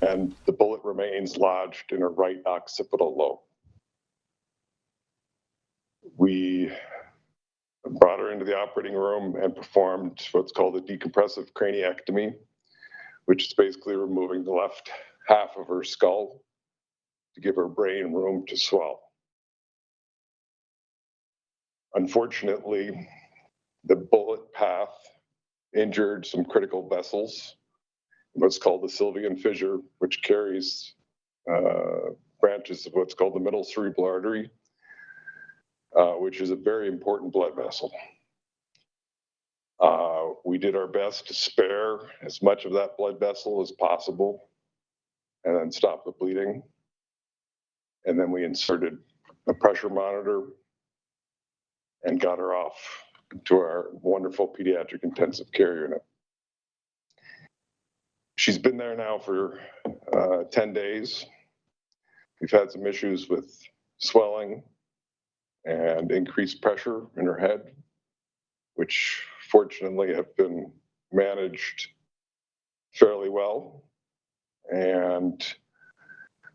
and the bullet remains lodged in her right occipital lobe. We brought her into the operating room and performed what's called a decompressive craniectomy, which is basically removing the left half of her skull to give her brain room to swell. Unfortunately, the bullet path injured some critical vessels, what's called the Sylvian fissure, which carries branches of what's called the middle cerebral artery, which is a very important blood vessel. We did our best to spare as much of that blood vessel as possible and then stop the bleeding. And then we inserted a pressure monitor and got her off to our wonderful pediatric intensive care unit. She's been there now for 10 days. We've had some issues with swelling and increased pressure in her head, which fortunately have been managed fairly well. And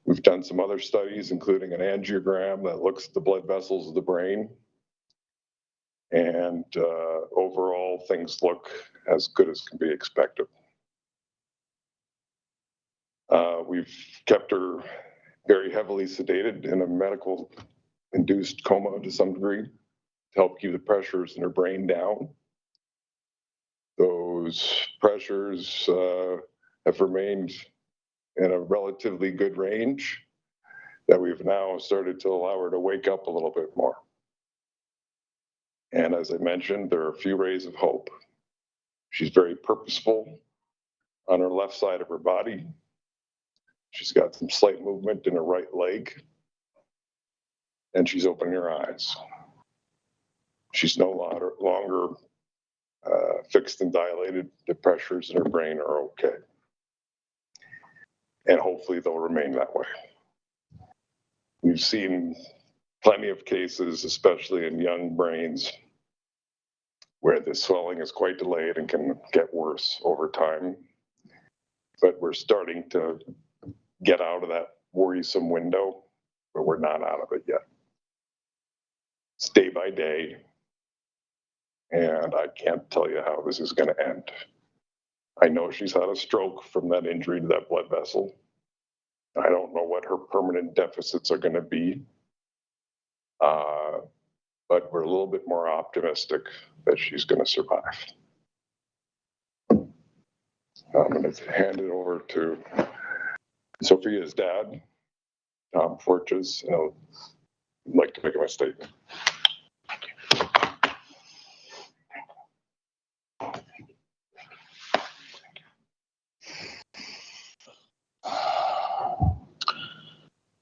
we've done some other studies, including an angiogram that looks at the blood vessels of the brain. And overall, things look as good as can be expected. We've kept her very heavily sedated in a medical-induced coma to some degree to help keep the pressures in her brain down. Those pressures have remained in a relatively good range that we've now started to allow her to wake up a little bit more. And as I mentioned, there are a few rays of hope. She's very purposeful on her left side of her body. She's got some slight movement in her right leg, and she's opening her eyes. She's no longer fixed and dilated. The pressures in her brain are okay. And hopefully they'll remain that way. We've seen plenty of cases, especially in young brains, where the swelling is quite delayed and can get worse over time. But we're starting to get out of that worrisome window, but we're not out of it yet. It's day by day, and I can't tell you how this is going to end. I know she's had a stroke from that injury to that blood vessel. I don't know what her permanent deficits are going to be, but we're a little bit more optimistic that she's going to survive. I'm going to hand it over to Sophia's dad, Tom Forchas, and I'd like to make my statement.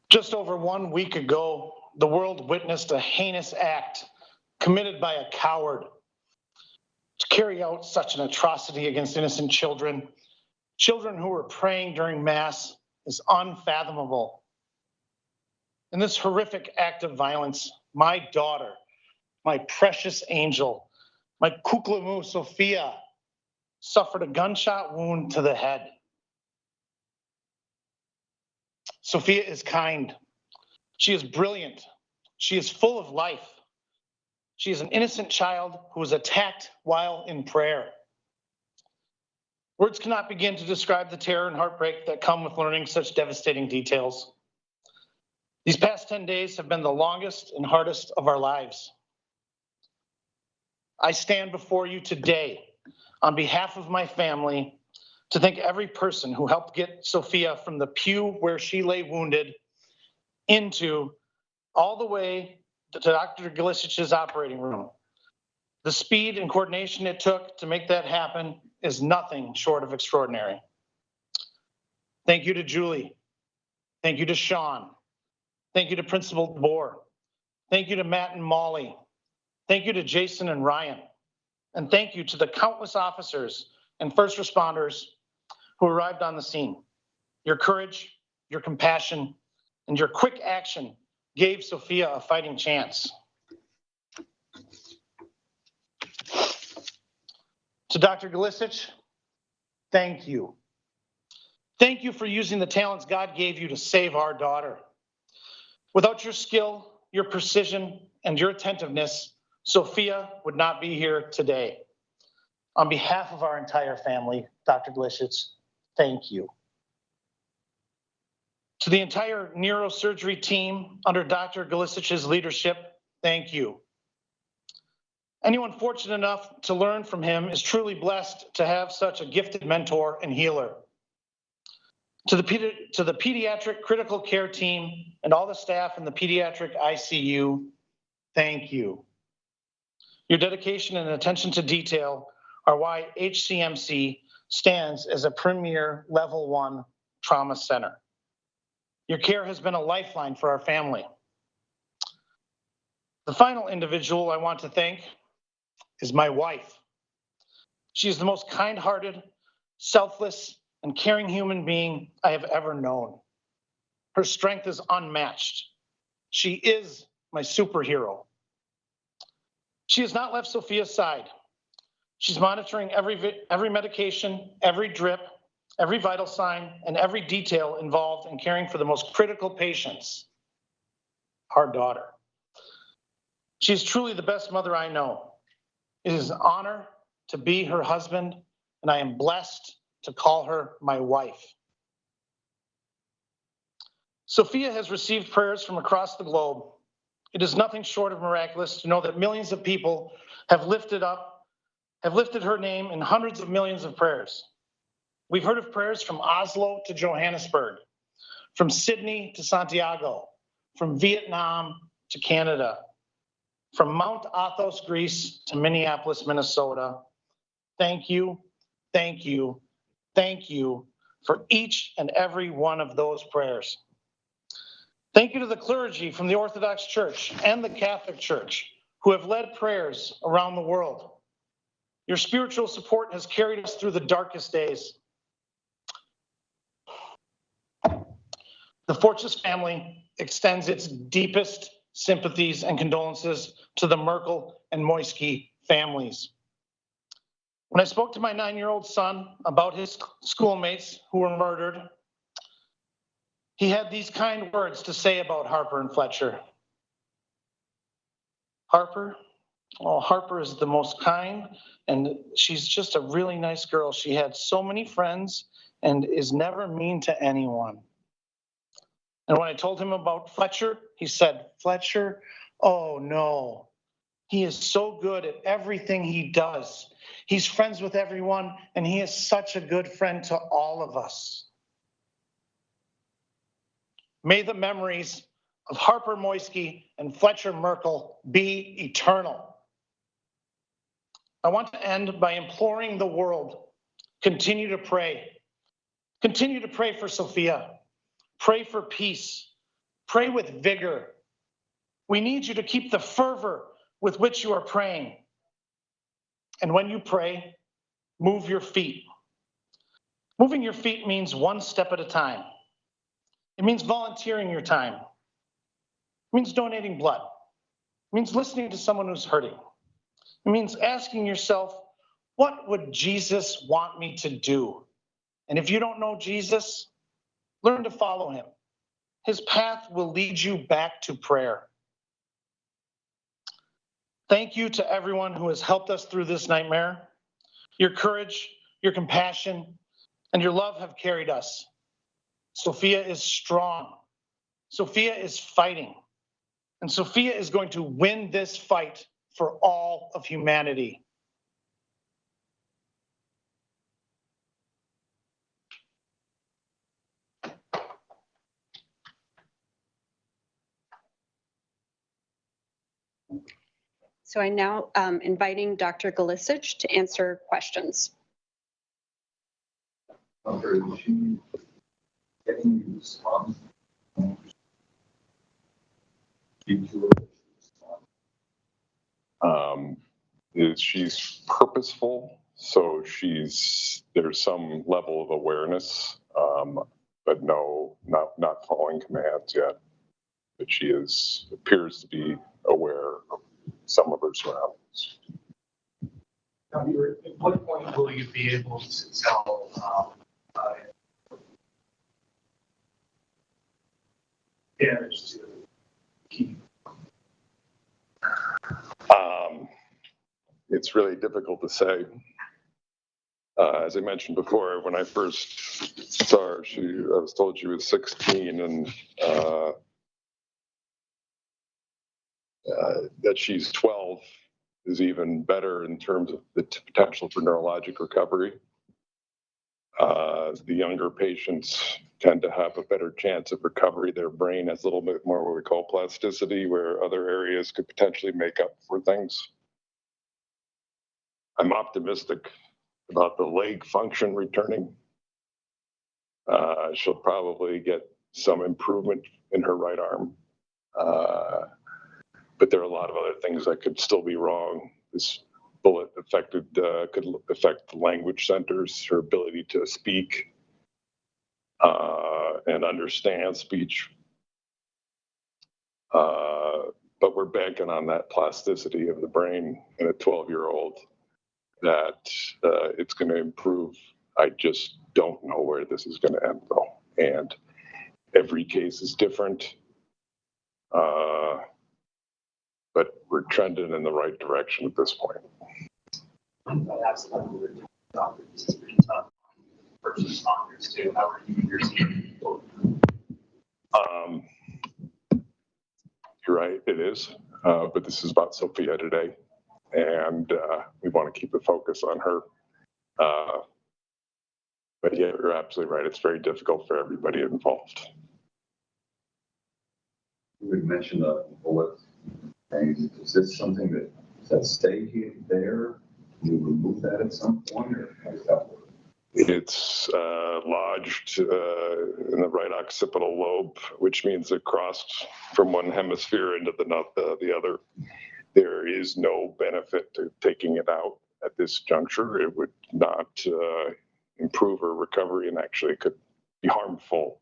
Just over 1 week ago, the world witnessed a heinous act committed by a coward to carry out such an atrocity against innocent children. Children who were praying during Mass is unfathomable. In this horrific act of violence, my daughter, my precious angel, my kuklamu Sophia, suffered a gunshot wound to the head. Sophia is kind. She is brilliant. She is full of life. She is an innocent child who was attacked while in prayer. Words cannot begin to describe the terror and heartbreak that come with learning such devastating details. These past 10 days have been the longest and hardest of our lives. I stand before you today on behalf of my family to thank every person who helped get Sophia from the pew where she lay wounded into all the way to Dr. Galisich's operating room. The speed and coordination it took to make that happen is nothing short of extraordinary. Thank you to Julie. Thank you to Sean. Thank you to Principal DeBoer. Thank you to Matt and Molly. Thank you to Jason and Ryan. And thank you to the countless officers and first responders who arrived on the scene. Your courage, your compassion, and your quick action gave Sophia a fighting chance. To Dr. Galisich, thank you. Thank thank you for using the talents God gave you to save our daughter. Without your skill, your precision, and your attentiveness, Sophia would not be here today. On behalf of our entire family, Dr. Glishitz, thank you. To the entire neurosurgery team under Dr. Glisich's leadership, thank you. Anyone fortunate enough to learn from him is truly blessed to have such a gifted mentor and healer. To the pediatric critical care team and all the staff in the pediatric ICU, thank you. Your dedication and attention to detail are why HCMC stands as a premier level 1 trauma center. Your care has been a lifeline for our family. The final individual I want to thank is my wife. She is the most kind-hearted, selfless, and caring human being I have ever known. Her strength is unmatched. She is my superhero. She has not left Sophia's side. She's monitoring every medication, every drip, every vital sign, and every detail involved in caring for the most critical patients, our daughter. She's truly the best mother I know. It is an honor to be her husband, and I am blessed to call her my wife. Sophia has received prayers from across the globe. It is nothing short of miraculous to know that millions of people have lifted her name in hundreds of millions of prayers. We've heard of prayers from Oslo to Johannesburg, from Sydney to Santiago, from Vietnam to Canada, from Mount Athos, Greece to Minneapolis, Minnesota. Thank you, thank you, thank you for each and every one of those prayers. Thank you to the clergy from the Orthodox Church and the Catholic Church who have led prayers around the world. Your spiritual support has carried us through the darkest days. The Forchas family extends its deepest sympathies and condolences to the Merkel and Moisky families. When I spoke to my 9-year-old son about his schoolmates who were murdered, he had these kind words to say about Harper and Fletcher. Harper is the most kind, and she's just a really nice girl. She had so many friends and is never mean to anyone. And when I told him about Fletcher, he said, Fletcher, oh no, he is so good at everything he does. He's friends with everyone, and he is such a good friend to all of us. May the memories of Harper Moisky and Fletcher Merkel be eternal. I want to end by imploring the world, continue to pray. Continue to pray for Sophia. Pray for peace. Pray with vigor. We need you to keep the fervor with which you are praying. And when you pray, move your feet. Moving your feet means one step at a time. It means volunteering your time. It means donating blood. It means listening to someone who's hurting. It means asking yourself, what would Jesus want me to do? And if you don't know Jesus, learn to follow him. His path will lead you back to prayer. Thank you to everyone who has helped us through this nightmare. Your courage, your compassion, and your love have carried us. Sophia is strong. Sophia is fighting. And Sophia is going to win this fight for all of humanity. So I'm now inviting Dr. Glisic to answer questions. Doctor, is she getting any response? She's purposeful, so there's some level of awareness, but no, not following commands yet. But she appears to be aware of some of her surroundings. At what point will you be able to tell damage to keep? It's really difficult to say. As I mentioned before, when I first saw her, I was told she was 16, and that she's 12 is even better in terms of the potential for neurologic recovery. The younger patients tend to have a better chance of recovery. Their brain has a little bit more what we call plasticity, where other areas could potentially make up for things. I'm optimistic about the leg function returning. She'll probably get some improvement in her right arm. But there are a lot of other things that could still be wrong. This bullet could affect the language centers, her ability to speak and understand speech. But we're banking on that plasticity of the brain in a 12-year-old that it's going to improve. I just don't know where this is going to end, though. And every case is different. But we're trending in the right direction at this point. Perhaps doctors, this is pretty tough. First responders too. How are you seeing? You're right, it is. But this is about Sophia today, and we want to keep the focus on her. But yeah, you're absolutely right. It's very difficult for everybody involved. You had mentioned the bullet. Is this something that stay there? Can you remove that at some point, or how does that work? It's lodged in the right occipital lobe, which means it crossed from one hemisphere into the other. There is no benefit to taking it out at this juncture. It would not improve her recovery, and actually could be harmful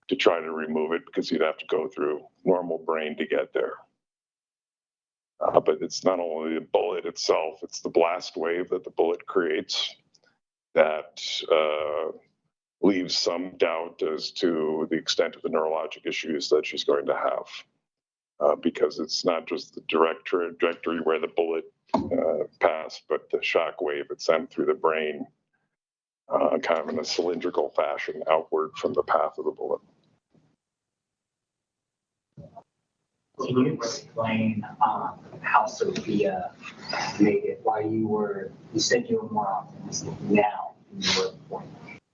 to try to remove it because you'd have to go through normal brain to get there. But it's not only the bullet itself, it's the blast wave that the bullet creates that leaves some doubt as to the extent of the neurologic issues that she's going to have. Because it's not just the direct trajectory where the bullet passed, but the shock wave it sent through the brain, kind of in a cylindrical fashion outward from the path of the bullet. Can you explain how Sophia made it? Why you said you were more optimistic now than you were before.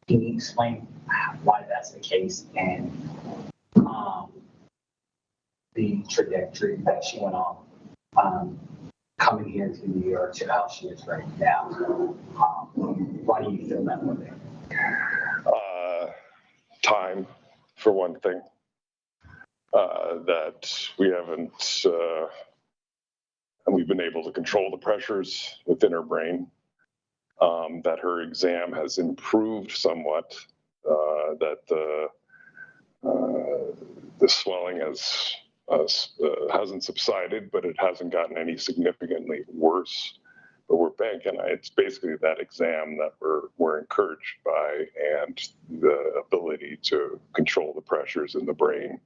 Can you explain why that's the case and the trajectory that she went on coming here to New York to how she is right now? Why do you feel that way? Time, for one thing. That we haven't, and we've been able to control the pressures within her brain, that her exam has improved somewhat, that the swelling hasn't subsided, but it hasn't gotten any significantly worse. But we're banking on it's basically that exam that we're encouraged by, and the ability to control the pressures in the brain.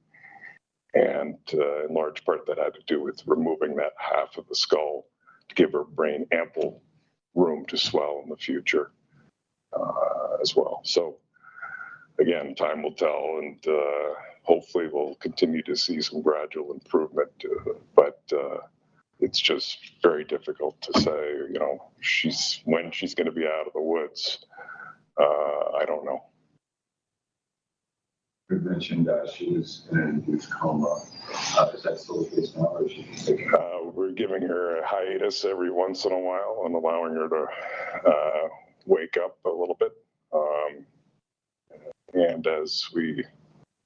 And in large part, that had to do with removing that half of the skull to give her brain ample room to swell in the future as well. So again, time will tell, and hopefully we'll continue to see some gradual improvement. But it's just very difficult to say, when she's going to be out of the woods. I don't know. You mentioned she was in an induced coma. Is that still the case now, or is she taking? We're giving her a hiatus every once in a while and allowing her to wake up a little bit. And as we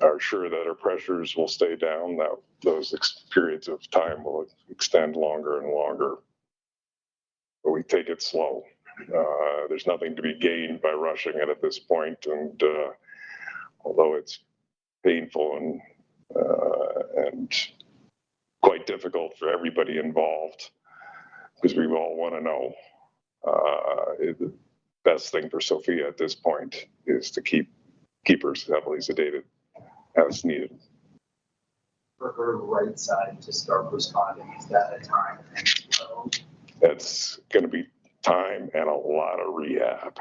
are sure that her pressures will stay down, that those periods of time will extend longer and longer. But we take it slow. There's nothing to be gained by rushing it at this point, and although it's painful and quite difficult for everybody involved, because we all want to know. The best thing for Sophia at this point is to keep her heavily sedated as needed. for her right side to start responding? Is that a time and flow? It's going to be time and a lot of rehab.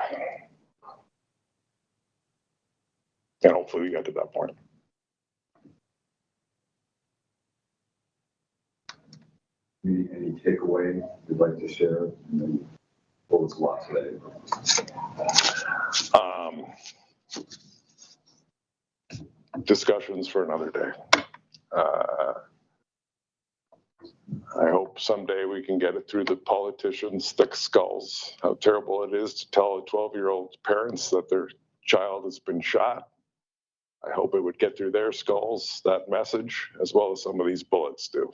And hopefully we get to that point. Any takeaway you'd like to share? Well, it's a lot today. Discussions for another day. I hope someday we can get it through the politicians' thick skulls, how terrible it is to tell a 12-year-old parents that their child has been shot. I hope it would get through their skulls, that message, as well as some of these bullets do.